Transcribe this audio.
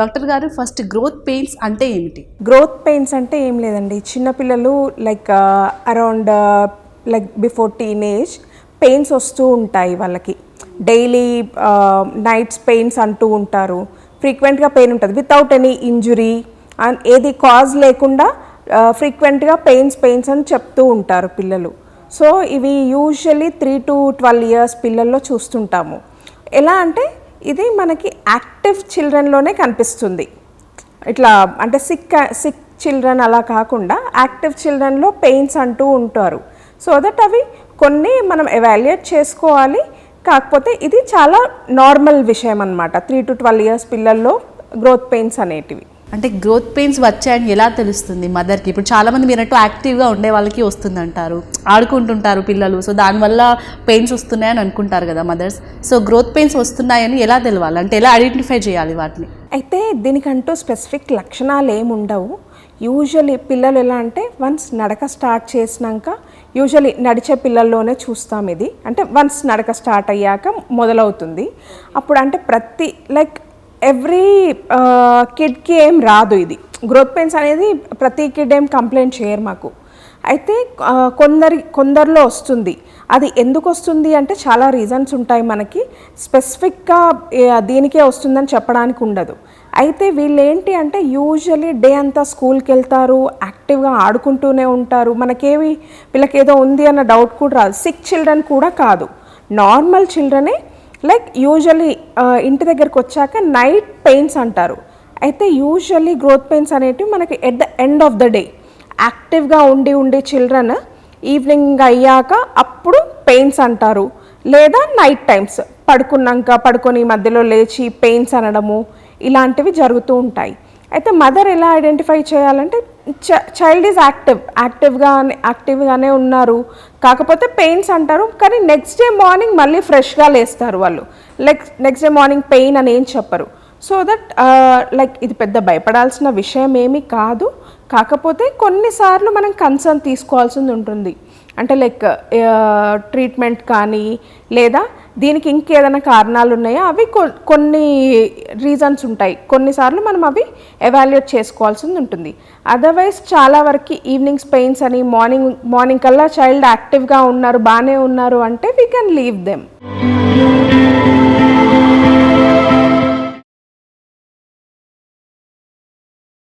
Doctor గారు first growth pains అంటే ఏమిటి? గ్రోత్ పెయిన్స్ అంటే ఏం లేదండి, చిన్నపిల్లలు like around like before teenage pains వస్తూ ఉంటాయి వాళ్ళకి. డైలీ నైట్స్ పెయిన్స్ అంటూ ఉంటారు, ఫ్రీక్వెంట్గా పెయిన్ ఉంటుంది వితౌట్ ఎనీ ఇంజురీ అండ్ ఏది కాజ్ లేకుండా ఫ్రీక్వెంట్గా పెయిన్స్ అని చెప్తూ ఉంటారు పిల్లలు. సో ఇవి యూజువల్లీ 3 to 12 years పిల్లల్లో చూస్తుంటాము. ఎలా అంటే ఇది మనకి యాక్టివ్ చిల్డ్రన్లోనే కనిపిస్తుంది. ఇట్లా అంటే సిక్ చిల్డ్రన్ అలా కాకుండా యాక్టివ్ చిల్డ్రన్లో పెయిన్స్ అంటూ ఉంటారు. సో దట్ అవి కొన్ని మనం ఎవాల్యుయేట్ చేసుకోవాలి. కాకపోతే ఇది చాలా నార్మల్ విషయం అన్నమాట 3 to 12 years పిల్లల్లో గ్రోత్ పెయిన్స్ అనేటివి. అంటే గ్రోత్ పెయిన్స్ వచ్చాయని ఎలా తెలుస్తుంది మదర్కి? ఇప్పుడు చాలామంది మీరట్టు యాక్టివ్గా ఉండే వాళ్ళకి వస్తుందంటారు, ఆడుకుంటుంటారు పిల్లలు, సో దానివల్ల పెయిన్స్ వస్తున్నాయని అనుకుంటారు కదా మదర్స్. సో గ్రోత్ పెయిన్స్ వస్తున్నాయని ఎలా తెలవాలి, అంటే ఎలా ఐడెంటిఫై చేయాలి వాటిని? అయితే దీనికంటూ స్పెసిఫిక్ లక్షణాలు ఏమి ఉండవు. యూజువలీ పిల్లలు ఎలా అంటే వన్స్ నడక స్టార్ట్ చేసినాక, యూజువలీ నడిచే పిల్లల్లోనే చూస్తాం ఇది. అంటే వన్స్ నడక స్టార్ట్ అయ్యాక మొదలవుతుంది. అప్పుడు అంటే ప్రతి లైక్ ఎవ్రీ కిడ్కి ఏం రాదు ఇది. గ్రోత్ పెయిన్స్ అనేది ప్రతి కిడ్ ఏం కంప్లైంట్ చేయరు మాకు. అయితే కొందరిలో వస్తుంది. అది ఎందుకు వస్తుంది అంటే చాలా రీజన్స్ ఉంటాయి మనకి. స్పెసిఫిక్గా దీనికే వస్తుందని చెప్పడానికి ఉండదు. అయితే వీళ్ళు ఏంటి అంటే యూజువలీ డే అంతా స్కూల్కి వెళ్తారు, యాక్టివ్గా ఆడుకుంటూనే ఉంటారు. మనకేవి వీళ్ళకి ఏదో ఉంది అన్న డౌట్ కూడా రాదు. సిక్ చిల్డ్రన్ కూడా కాదు, నార్మల్ చిల్డ్రనే. లైక్ యూజువల్లీ ఇంటి దగ్గరకు వచ్చాక నైట్ పెయిన్స్ అంటారు. అయితే యూజువల్లీ గ్రోత్ పెయిన్స్ అనేటివి మనకి at the end of the day యాక్టివ్గా ఉండి చిల్డ్రన్ ఈవినింగ్ అయ్యాక అప్పుడు పెయిన్స్ అంటారు. లేదా నైట్ టైమ్స్ పడుకొని మధ్యలో లేచి పెయిన్స్ అనడము ఇలాంటివి జరుగుతూ ఉంటాయి. అయితే మదర్ ఎలా ఐడెంటిఫై చేయాలంటే చైల్డ్ ఈజ్ యాక్టివ్గానే ఉన్నారు, కాకపోతే పెయిన్స్ అంటారు, కానీ నెక్స్ట్ డే మార్నింగ్ మళ్ళీ ఫ్రెష్గా లేస్తారు వాళ్ళు. నెక్స్ట్ డే మార్నింగ్ పెయిన్ అని ఏం చెప్పరు. సో దట్ లైక్ ఇది పెద్ద భయపడాల్సిన విషయం ఏమీ కాదు. కాకపోతే కొన్నిసార్లు మనం కన్సర్న్ తీసుకోవాల్సింది ఉంటుంది. అంటే లైక్ ట్రీట్మెంట్ కానీ లేదా దీనికి ఇంకేదైనా కారణాలు ఉన్నాయో అవి కొన్ని రీజన్స్ ఉంటాయి. కొన్నిసార్లు మనం అవి ఎవాల్యుయేట్ చేసుకోవాల్సింది ఉంటుంది. అదర్వైజ్ చాలా వరకు ఈవినింగ్స్ పెయిన్స్ అని మార్నింగ్ కల్లా చైల్డ్ యాక్టివ్గా ఉన్నారు, బాగానే ఉన్నారు అంటే వీ కెన్ లీవ్ దెమ్.